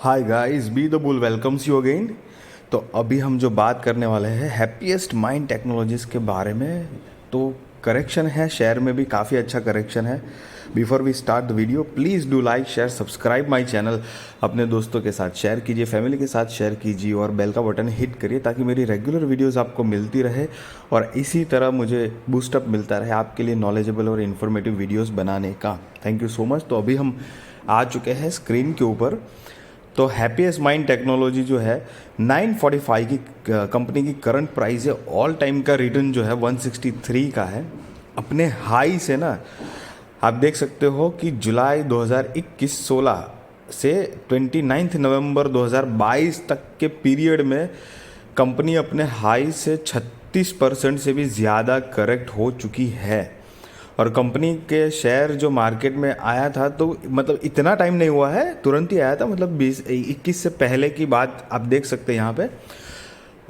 Hi guys, be the bull welcomes you again. तो अभी हम जो बात करने वाले हैं हैप्पीएस्ट माइंड टेक्नोलॉजीज़ के बारे में। तो करेक्शन है, शेयर में भी काफ़ी अच्छा करेक्शन है। Before we start the video please do like share subscribe my channel. अपने दोस्तों के साथ शेयर कीजिए, फैमिली के साथ शेयर कीजिए और बेल का बटन हिट करिए ताकि मेरी रेगुलर वीडियोस आपको मिलती रहे और इसी तरह मुझे बूस्टअप मिलता रहे आपके लिए नॉलेजेबल और इन्फॉर्मेटिव वीडियोस बनाने का। Thank you so much. तो अभी हम आ चुके हैं स्क्रीन के ऊपर। तो हैप्पीएस्ट माइंड टेक्नोलॉजी जो है 945 की कंपनी की करंट प्राइस है। ऑल टाइम का रिटर्न जो है 163 का है। अपने हाई से ना आप देख सकते हो कि जुलाई 2021-16 से 29 नवंबर 2022 तक के पीरियड में कंपनी अपने हाई से 36% से भी ज़्यादा करेक्ट हो चुकी है। और कंपनी के शेयर जो मार्केट में आया था तो मतलब इतना टाइम नहीं हुआ है, तुरंत ही आया था। मतलब 2021 से पहले की बात आप देख सकते हैं यहाँ पे।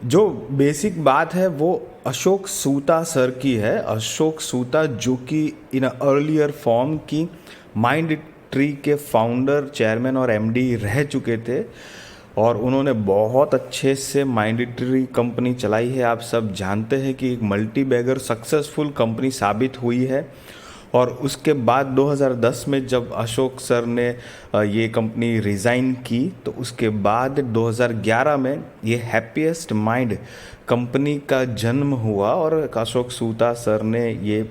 जो बेसिक बात है वो अशोक सूता सर की है। अशोक सूता जो कि इन अर्लियर फॉर्म की माइंड ट्री के फाउंडर, चेयरमैन और एमडी रह चुके थे और उन्होंने बहुत अच्छे से माइंड ट्री कंपनी चलाई है। आप सब जानते हैं कि एक मल्टी बैगर सक्सेसफुल कंपनी साबित हुई है। और उसके बाद 2010 में जब अशोक सर ने ये कंपनी रिज़ाइन की तो उसके बाद 2011 में ये हैप्पीएस्ट माइंड कंपनी का जन्म हुआ और अशोक सूता सर ने ये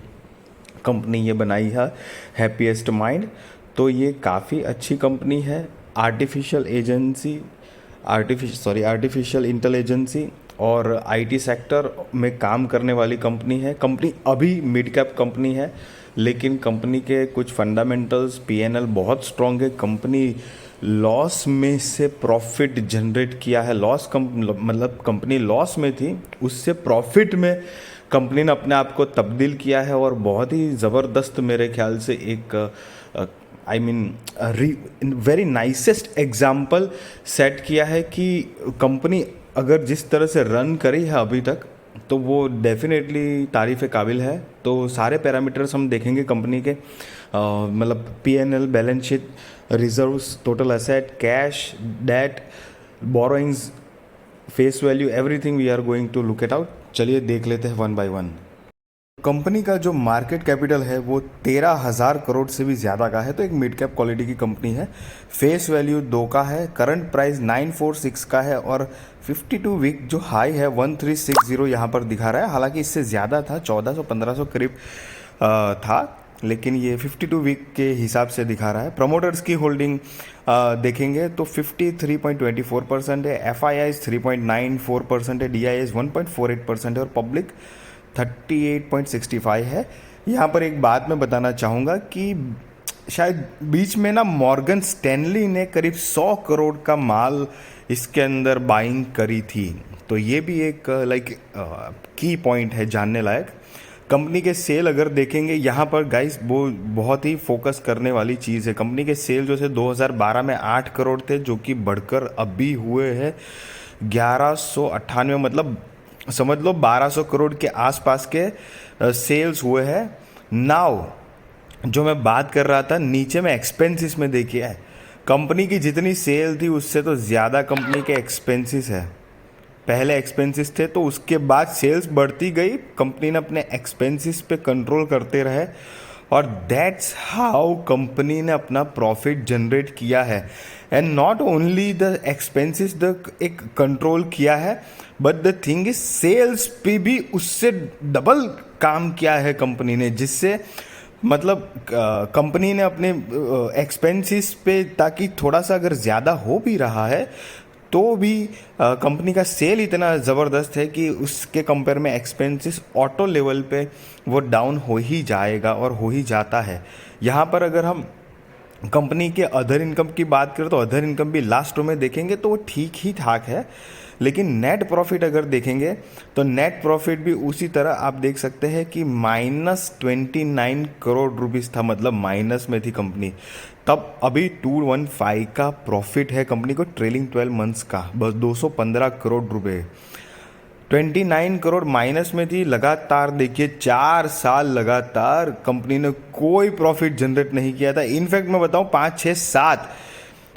कंपनी ये बनाई है हैप्पीएस्ट माइंड। तो ये काफ़ी अच्छी कंपनी है। आर्टिफिशियल इंटेलिजेंसी और आईटी सेक्टर में काम करने वाली कंपनी है। कंपनी अभी मिड कैप कंपनी है लेकिन कंपनी के कुछ फंडामेंटल्स, पीएनएल बहुत स्ट्रॉन्ग है। कंपनी लॉस में से प्रॉफिट जनरेट किया है। मतलब कंपनी लॉस में थी, उससे प्रॉफिट में कंपनी ने अपने आप को तब्दील किया है और बहुत ही ज़बरदस्त मेरे ख्याल से एक वेरी नाइसेस्ट एग्जाम्पल सेट किया है कि कंपनी अगर जिस तरह से रन करी है अभी तक तो वो डेफिनेटली तारीफ़ काबिल है। तो सारे पैरामीटर्स हम देखेंगे कंपनी के, मतलब PNL, balance sheet, reserves, total asset, cash, debt, borrowings, face value, everything we are going to look it out. चलिए देख लेते हैं वन बाय वन। कंपनी का जो मार्केट कैपिटल है वो 13,000 करोड़ से भी ज़्यादा का है। तो एक मिड कैप क्वालिटी की कंपनी है। फेस वैल्यू 2 का है। करंट प्राइस 946 का है और 52 वीक जो हाई है 1360 यहाँ पर दिखा रहा है। हालांकि इससे ज़्यादा था, 1400-1500 करीब था, लेकिन ये 52 वीक के हिसाब से दिखा रहा है। प्रमोटर्स की होल्डिंग देखेंगे तो 53.24% है। FII 3.94% है। DIS 1.48% है और पब्लिक 38.65 है। यहाँ पर एक बात मैं बताना चाहूँगा कि शायद बीच में ना मॉर्गन स्टैनली ने करीब 100 करोड़ का माल इसके अंदर बाइंग करी थी। तो ये भी एक की पॉइंट है जानने लायक। कंपनी के सेल अगर देखेंगे यहाँ पर गाइस, वो बहुत ही फोकस करने वाली चीज़ है। कंपनी के सेल जो थे 2012 में 8 करोड़ थे जो कि बढ़कर अभी हुए हैं 1198, मतलब समझ लो 1200 करोड़ के आसपास के सेल्स हुए हैं। नाउ जो मैं बात कर रहा था नीचे में एक्सपेंसेस में देखिए, कंपनी की जितनी सेल थी उससे तो ज़्यादा कंपनी के एक्सपेंसेस है। पहले एक्सपेंसेस थे तो उसके बाद सेल्स बढ़ती गई, कंपनी ने अपने एक्सपेंसेस पे कंट्रोल करते रहे और दैट्स हाउ कंपनी ने अपना प्रॉफिट जनरेट किया है। And not only the expenses the एक कंट्रोल किया है, but the thing is sales पे भी उससे डबल काम किया है कंपनी ने, जिससे मतलब कंपनी ने अपने एक्सपेंसेस पे, ताकि थोड़ा सा अगर ज़्यादा हो भी रहा है तो भी कंपनी का सेल इतना ज़बरदस्त है कि उसके कंपेयर में एक्सपेंसेस ऑटो लेवल पे वो डाउन हो ही जाएगा और हो ही जाता है। यहाँ पर अगर हम कंपनी के अदर इनकम की बात करें तो अदर इनकम भी लास्ट रो में देखेंगे तो वो ठीक ही ठाक है। लेकिन नेट प्रॉफिट अगर देखेंगे तो नेट प्रॉफिट भी उसी तरह आप देख सकते हैं कि -29 करोड़ रुपीस था, मतलब माइनस में थी कंपनी तब। अभी 215 का प्रॉफिट है कंपनी को ट्रेलिंग 12 मंथ्स का, बस 215 करोड़ रुपए। 29 करोड़ माइनस में थी लगातार। देखिए 4 साल लगातार कंपनी ने कोई प्रॉफिट जनरेट नहीं किया था। इनफैक्ट मैं बताऊं 5, 6, 7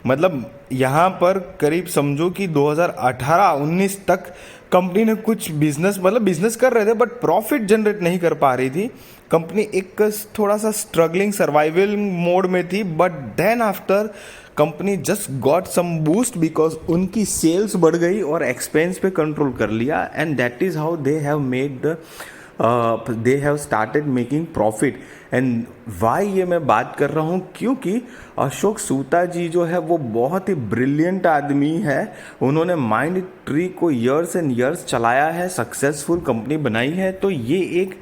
मतलब यहाँ पर करीब समझो कि 2018-19 तक कंपनी ने कुछ बिजनेस मतलब बिजनेस कर रहे थे बट प्रॉफिट जनरेट नहीं कर पा रही थी। कंपनी एक थोड़ा सा स्ट्रगलिंग सर्वाइवल मोड में थी, but then after company just got some boost because उनकी सेल्स बढ़ गई और एक्सपेंस पे कंट्रोल कर लिया, and that is how they have started making profit. And why ये मैं बात कर रहा हूँ, क्योंकि अशोक सूता जी जो है वो बहुत ही ब्रिलियंट आदमी है। उन्होंने माइंड ट्री को ईयर्स एंड ईयर्स चलाया है, सक्सेसफुल कंपनी बनाई है। तो ये एक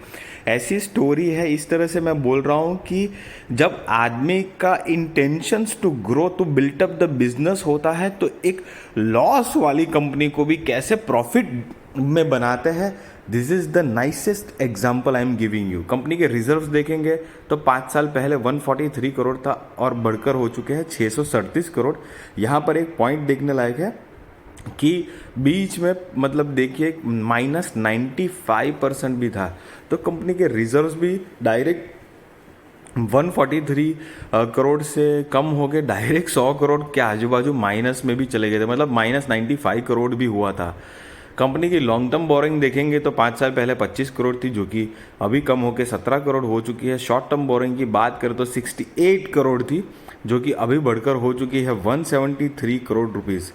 ऐसी स्टोरी है, इस तरह से मैं बोल रहा हूँ कि जब आदमी का intentions to grow to built up the business होता है तो एक लॉस वाली कंपनी को भी कैसे प्रॉफिट में बनाते हैं। This is the nicest example I am giving you. Company के रिजर्व्स देखेंगे तो 5 साल पहले 143 करोड़ था और बढ़कर हो चुके हैं 637 करोड़। यहाँ पर एक पॉइंट देखने लायक है कि बीच में मतलब देखिए -95% भी था, तो कंपनी के रिजर्व्स भी डायरेक्ट 143 करोड़ से कम हो गए, डायरेक्ट 100 करोड़ के आजू बाजू माइनस में भी चले गए थे, मतलब -95 करोड़ भी हुआ था। कंपनी की लॉन्ग टर्म बोरिंग देखेंगे तो 5 साल पहले 25 करोड़ थी, जो कि अभी कम होकर 17 करोड़ हो चुकी है। शॉर्ट टर्म बोरिंग की बात करें तो 68 करोड़ थी, जो कि अभी बढ़कर हो चुकी है 173 करोड़ रुपीज़।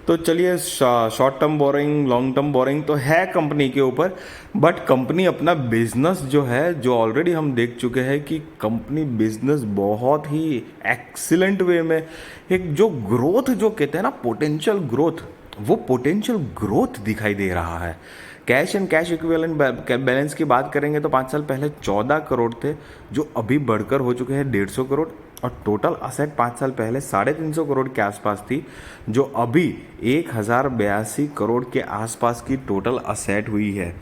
तो चलिए, short term borrowing long term borrowing तो है कंपनी के ऊपर, बट कंपनी अपना बिजनेस जो है, जो ऑलरेडी हम देख चुके हैं कि कंपनी बिजनेस बहुत ही एक्सीलेंट वे में एक जो ग्रोथ जो कहते हैं ना पोटेंशियल ग्रोथ, वो पोटेंशियल ग्रोथ दिखाई दे रहा है। Cash and cash equivalent balance की बात करेंगे तो 5 साल पहले 14 करोड़ थे, जो अभी बढ़कर हो चुके हैं 150 करोड़। और टोटल असेट 5 साल पहले 350 करोड़ के आसपास थी, जो अभी 1082 करोड़ के आसपास की टोटल असेट हुई है।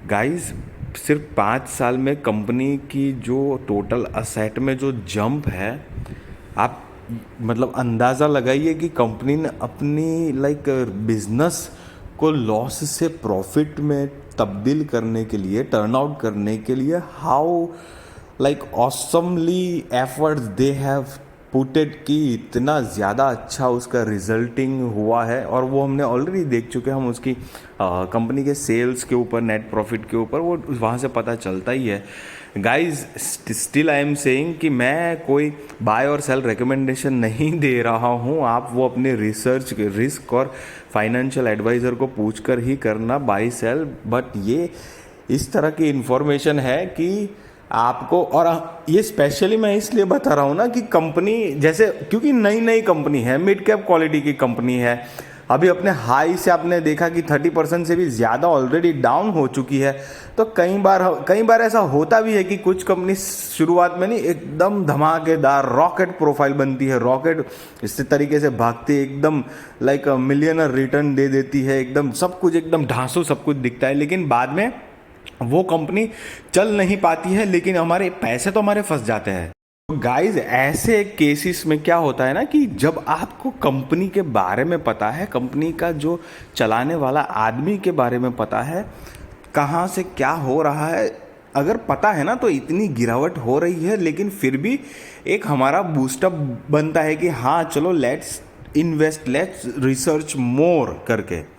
गाइस, सिर्फ 5 साल में कंपनी की जो टोटल असेट में जो जंप है, आप मतलब अंदाज़ा लगाइए कि कंपनी ने अपनी बिजनेस को लॉस से प्रॉफिट में तब्दील करने के लिए, टर्न आउट करने के लिए how awesomely efforts they have putted, कि इतना ज़्यादा अच्छा उसका रिजल्टिंग हुआ है। और वो हमने ऑलरेडी देख चुके हैं, हम उसकी कंपनी के सेल्स के ऊपर, नेट प्रॉफिट के ऊपर, वो वहाँ से पता चलता ही है। Guys, still I am saying कि मैं कोई बाय और सेल रिकमेंडेशन नहीं दे रहा हूँ। आप वो अपने रिसर्च, रिस्क और फाइनेंशियल एडवाइज़र को पूछ कर ही करना बाय सेल। बट ये इस तरह की इन्फॉर्मेशन है कि आपको, और ये स्पेशली मैं इसलिए बता रहा हूँ ना कि कंपनी जैसे, क्योंकि नई नई कंपनी है, मिड कैप क्वालिटी की कंपनी है, अभी अपने हाई से आपने देखा कि 30% से भी ज़्यादा ऑलरेडी डाउन हो चुकी है। तो कई बार ऐसा होता भी है कि कुछ कंपनी शुरुआत में नहीं एकदम धमाकेदार रॉकेट प्रोफाइल बनती है, रॉकेट इस तरीके से भागती है, एकदम मिलियनर रिटर्न दे देती है, एकदम सब कुछ एकदम ढांसू सब कुछ दिखता है, लेकिन बाद में वो कंपनी चल नहीं पाती है, लेकिन हमारे पैसे तो हमारे फंस जाते हैं। तो गाइज, ऐसे केसेस में क्या होता है ना कि जब आपको कंपनी के बारे में पता है, कंपनी का जो चलाने वाला आदमी के बारे में पता है, कहाँ से क्या हो रहा है, अगर पता है ना, तो इतनी गिरावट हो रही है, लेकिन फिर भी एक हमारा बूस्टअप बनता है कि हाँ चलो let's invest, let's research more करके।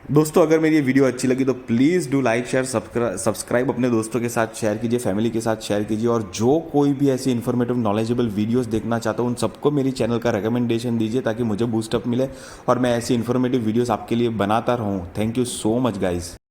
दोस्तों, अगर मेरी ये वीडियो अच्छी लगी तो please do like, share, subscribe, अपने दोस्तों के साथ शेयर कीजिए, फैमिली के साथ शेयर कीजिए, और जो कोई भी ऐसी इन्फॉर्मेटिव नॉलेजेबल वीडियोस देखना चाहता हूँ उन सबको मेरी चैनल का रिकमेंडेशन दीजिए, ताकि मुझे बूस्टअप मिले और मैं ऐसी इन्फॉर्मेटिव वीडियोस आपके लिए बनाता रहूँ। Thank you so much guys.